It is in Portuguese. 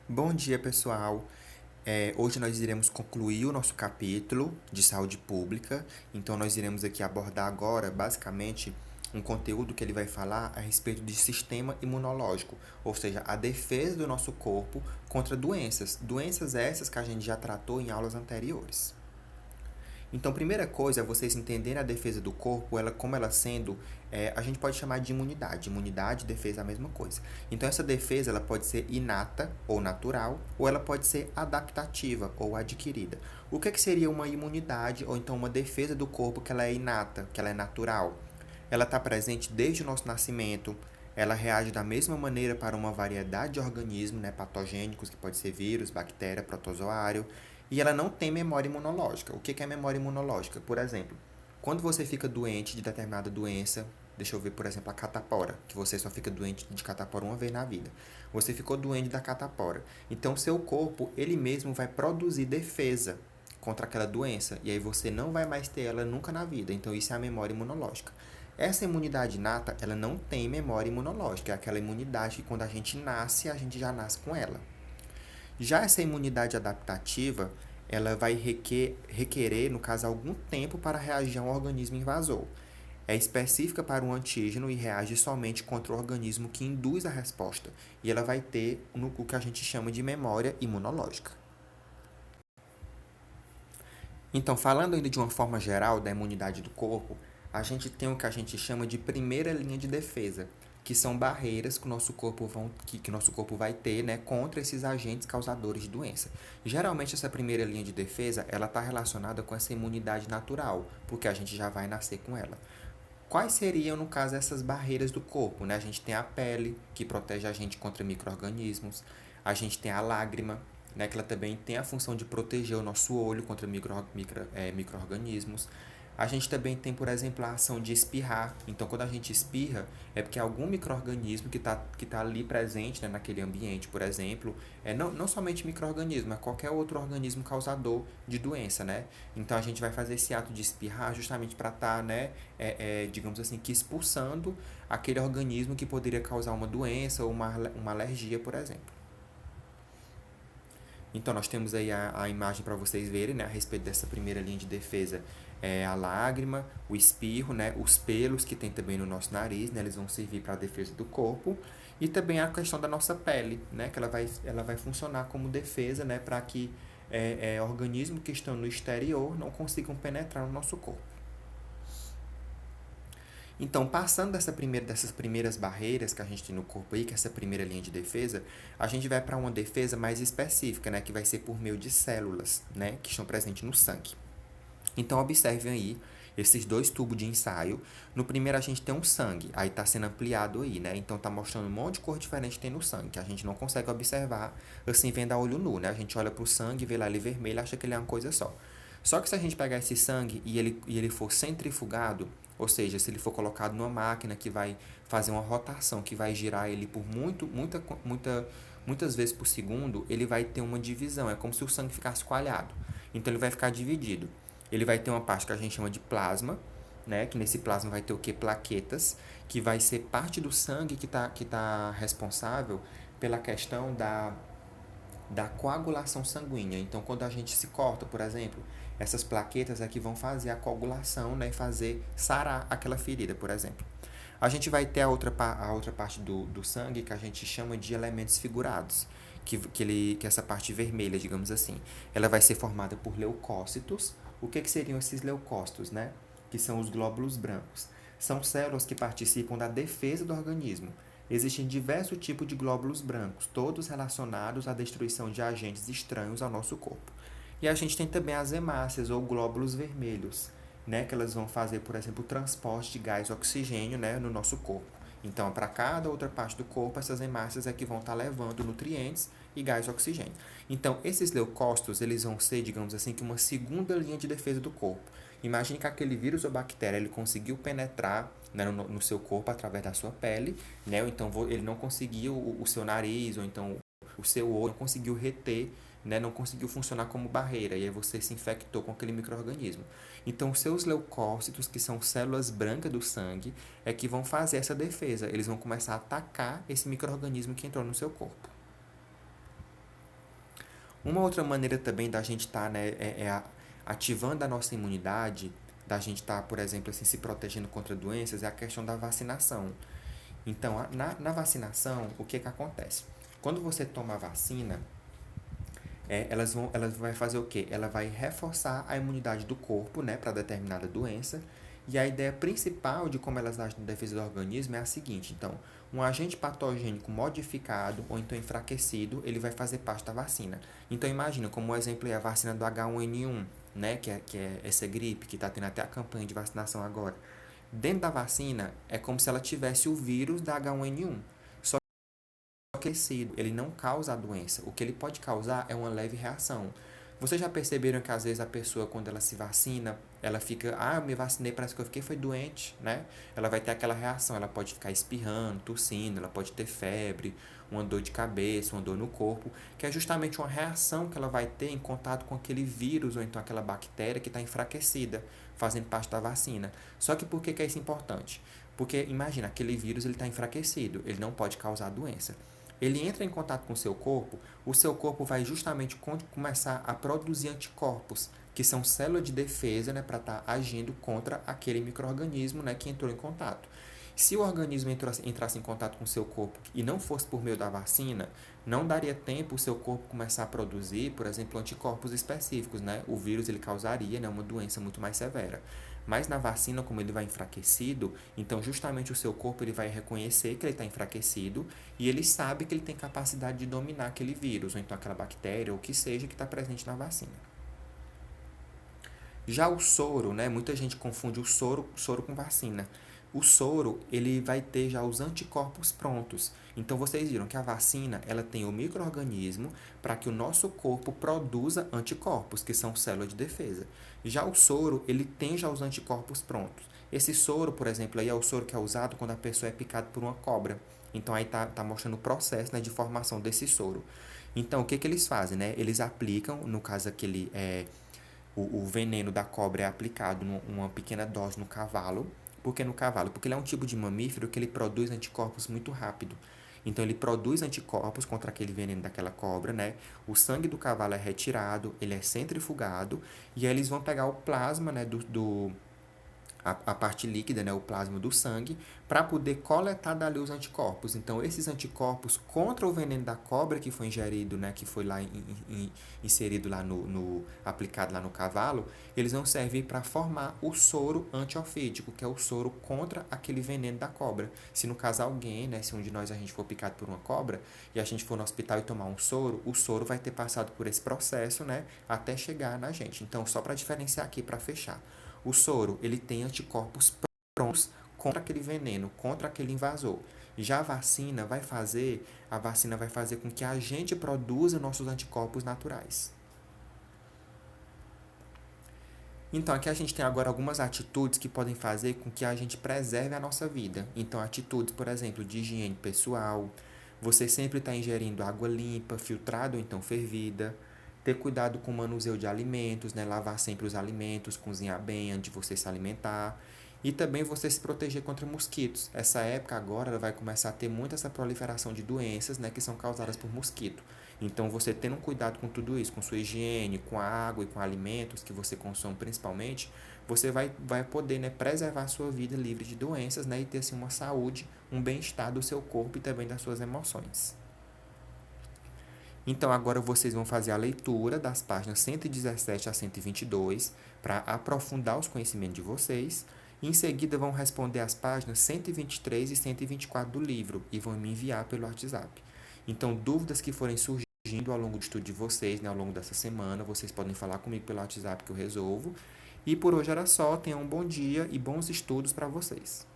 Bom dia, pessoal. Hoje nós iremos concluir o nosso capítulo de saúde pública. Então, nós iremos aqui abordar agora, basicamente, um conteúdo que ele vai falar a respeito de sistema imunológico, ou seja, a defesa do nosso corpo contra doenças. Doenças essas que a gente já tratou em aulas anteriores. Então, primeira coisa é vocês entenderem a defesa do corpo, ela como ela sendo, a gente pode chamar de imunidade. Imunidade e defesa é a mesma coisa. Então, essa defesa ela pode ser inata ou natural, ou ela pode ser adaptativa ou adquirida. O que seria uma imunidade ou então uma defesa do corpo que ela é inata, que ela é natural? Ela está presente desde o nosso nascimento. Ela reage da mesma maneira para uma variedade de organismos, né, patogênicos, que pode ser vírus, bactéria, protozoário, e ela não tem memória imunológica. O que é memória imunológica? Por exemplo, quando você fica doente de determinada doença, deixa eu ver, por exemplo, a catapora, que você só fica doente de catapora uma vez na vida. Você ficou doente da catapora. Então, seu corpo, ele mesmo vai produzir defesa contra aquela doença, e aí você não vai mais ter ela nunca na vida. Então, isso é a memória imunológica. Essa imunidade inata, ela não tem memória imunológica, é aquela imunidade que quando a gente nasce, a gente já nasce com ela. Já essa imunidade adaptativa, ela vai requerer, no caso, algum tempo para reagir a um organismo invasor. É específica para um antígeno e reage somente contra o organismo que induz a resposta. E ela vai ter o que a gente chama de memória imunológica. Então, falando ainda de uma forma geral da imunidade do corpo, a gente tem o que a gente chama de primeira linha de defesa, que são barreiras que o nosso corpo, que nosso corpo vai ter, né, contra esses agentes causadores de doença. Geralmente, essa primeira linha de defesa ela está relacionada com essa imunidade natural, porque a gente já vai nascer com ela. Quais seriam, no caso, essas barreiras do corpo? Né? A gente tem a pele, que protege a gente contra micro-organismos. A gente tem a lágrima, né, que ela também tem a função de proteger o nosso olho contra micro-organismos. A gente também tem, por exemplo, a ação de espirrar. Então, quando a gente espirra, é porque algum micro-organismo que tá ali presente, né, naquele ambiente, por exemplo, não somente micro-organismo, mas qualquer outro organismo causador de doença, né? Então, a gente vai fazer esse ato de espirrar justamente para estar, né, digamos assim, que expulsando aquele organismo que poderia causar uma doença ou uma alergia, por exemplo. Então, nós temos aí a imagem para vocês verem, né, a respeito dessa primeira linha de defesa. A lágrima, o espirro, né, os pelos que tem também no nosso nariz, né, eles vão servir para a defesa do corpo. E também a questão da nossa pele, né, que ela vai funcionar como defesa, né, para que organismos que estão no exterior não consigam penetrar no nosso corpo. Então, passando dessas primeiras barreiras que a gente tem no corpo aí, que é essa primeira linha de defesa, a gente vai para uma defesa mais específica, né, que vai ser por meio de células, né, que estão presentes no sangue. Então, observem aí esses dois tubos de ensaio. No primeiro, a gente tem um sangue, aí está sendo ampliado aí, né? Então, está mostrando um monte de cor diferente que tem no sangue, que a gente não consegue observar assim, vendo a olho nu, né? A gente olha para o sangue, vê lá ele vermelho, acha que ele é uma coisa só. Só que se a gente pegar esse sangue e ele for centrifugado, ou seja, se ele for colocado numa máquina que vai fazer uma rotação, que vai girar ele por muitas vezes por segundo, ele vai ter uma divisão. É como se o sangue ficasse coalhado. Então ele vai ficar dividido. Ele vai ter uma parte que a gente chama de plasma, né? Que nesse plasma vai ter o que? Plaquetas, que vai ser parte do sangue que tá responsável pela questão da coagulação sanguínea. Então, quando a gente se corta, por exemplo, essas plaquetas aqui vão fazer a coagulação, né, e fazer sarar aquela ferida, por exemplo. A gente vai ter a outra parte do sangue que a gente chama de elementos figurados, que essa parte vermelha, digamos assim, ela vai ser formada por leucócitos. O que seriam esses leucócitos, né? Que são os glóbulos brancos. São células que participam da defesa do organismo. Existem diversos tipos de glóbulos brancos, todos relacionados à destruição de agentes estranhos ao nosso corpo. E a gente tem também as hemácias ou glóbulos vermelhos, né, que elas vão fazer, por exemplo, o transporte de gás oxigênio, né, no nosso corpo. Então, para cada outra parte do corpo, essas hemácias é que vão estar levando nutrientes e gás oxigênio. Então, esses leucócitos, eles vão ser, digamos assim, que uma segunda linha de defesa do corpo. Imagine que aquele vírus ou bactéria ele conseguiu penetrar, né, no seu corpo através da sua pele, né? Ou então ele não conseguiu o seu nariz, ou então o seu olho não conseguiu reter, né, não conseguiu funcionar como barreira, e aí você se infectou com aquele micro-organismo. Então, os seus leucócitos, que são células brancas do sangue, é que vão fazer essa defesa. Eles vão começar a atacar esse micro-organismo que entrou no seu corpo. Uma outra maneira também da gente estar, né, ativando a nossa imunidade, da gente estar, por exemplo, assim, se protegendo contra doenças, é a questão da vacinação. Então, na vacinação, o que acontece? Quando você toma a vacina, elas vai fazer o quê? Ela vai reforçar a imunidade do corpo, né, para determinada doença. E a ideia principal de como elas agem na defesa do organismo é a seguinte: então, um agente patogênico modificado ou então enfraquecido, ele vai fazer parte da vacina. Então, imagina, como o exemplo é a vacina do H1N1, né, que é essa gripe, que está tendo até a campanha de vacinação agora. Dentro da vacina, é como se ela tivesse o vírus da H1N1. Só aquecido, ele não causa a doença. O que ele pode causar é uma leve reação. Vocês já perceberam que às vezes a pessoa, quando ela se vacina, ela fica, eu me vacinei, parece que eu fiquei foi doente, né? Ela vai ter aquela reação, ela pode ficar espirrando, tossindo, ela pode ter febre, uma dor de cabeça, uma dor no corpo, que é justamente uma reação que ela vai ter em contato com aquele vírus ou então aquela bactéria que está enfraquecida, fazendo parte da vacina. Só que por que é isso importante? Porque imagina, aquele vírus ele está enfraquecido, ele não pode causar doença. Ele entra em contato com o seu corpo vai justamente começar a produzir anticorpos, que são células de defesa, né, para estar agindo contra aquele micro-organismo, né, que entrou em contato. Se o organismo entrasse em contato com o seu corpo e não fosse por meio da vacina, não daria tempo o seu corpo começar a produzir, por exemplo, anticorpos específicos, né? O vírus ele causaria, né, uma doença muito mais severa. Mas na vacina, como ele vai enfraquecido, então justamente o seu corpo ele vai reconhecer que ele está enfraquecido e ele sabe que ele tem capacidade de dominar aquele vírus, ou então aquela bactéria, ou o que seja que está presente na vacina. Já o soro, né? Muita gente confunde o soro com vacina. O soro, ele vai ter já os anticorpos prontos. Então, vocês viram que a vacina, ela tem o micro-organismo para que o nosso corpo produza anticorpos, que são células de defesa. Já o soro, ele tem já os anticorpos prontos. Esse soro, por exemplo, aí é o soro que é usado quando a pessoa é picada por uma cobra. Então, aí tá mostrando o processo, né, de formação desse soro. Então, o que que eles fazem, né? Eles aplicam, no caso aquele o veneno da cobra é aplicado numa pequena dose no cavalo. Por que no cavalo? Porque ele é um tipo de mamífero que ele produz anticorpos muito rápido. Então ele produz anticorpos contra aquele veneno daquela cobra, né? O sangue do cavalo é retirado, ele é centrifugado e aí eles vão pegar o plasma, né, a parte líquida, né, o plasma do sangue, para poder coletar dali os anticorpos. Então, esses anticorpos contra o veneno da cobra que foi ingerido, né, que foi lá inserido lá aplicado lá no cavalo, eles vão servir para formar o soro antiofídico, que é o soro contra aquele veneno da cobra. Se no caso alguém, né, se um de nós a gente for picado por uma cobra e a gente for no hospital e tomar um soro, o soro vai ter passado por esse processo, né, até chegar na gente. Então, só para diferenciar aqui, para fechar. O soro, ele tem anticorpos prontos contra aquele veneno, contra aquele invasor. Já a vacina vai fazer com que a gente produza nossos anticorpos naturais. Então, aqui a gente tem agora algumas atitudes que podem fazer com que a gente preserve a nossa vida. Então, atitudes, por exemplo, de higiene pessoal, você sempre está ingerindo água limpa, filtrada ou então fervida, ter cuidado com o manuseio de alimentos, né? Lavar sempre os alimentos, cozinhar bem antes de você se alimentar. E também você se proteger contra mosquitos. Essa época agora ela vai começar a ter muita essa proliferação de doenças, né, que são causadas por mosquito. Então, você tendo um cuidado com tudo isso, com sua higiene, com a água e com alimentos que você consome principalmente, você vai poder, né, preservar a sua vida livre de doenças, né, e ter assim, uma saúde, um bem-estar do seu corpo e também das suas emoções. Então, agora vocês vão fazer a leitura das páginas 117 a 122 para aprofundar os conhecimentos de vocês. E em seguida, vão responder as páginas 123 e 124 do livro e vão me enviar pelo WhatsApp. Então, dúvidas que forem surgindo ao longo do estudo de vocês, né, ao longo dessa semana, vocês podem falar comigo pelo WhatsApp que eu resolvo. E por hoje era só. Tenham um bom dia e bons estudos para vocês.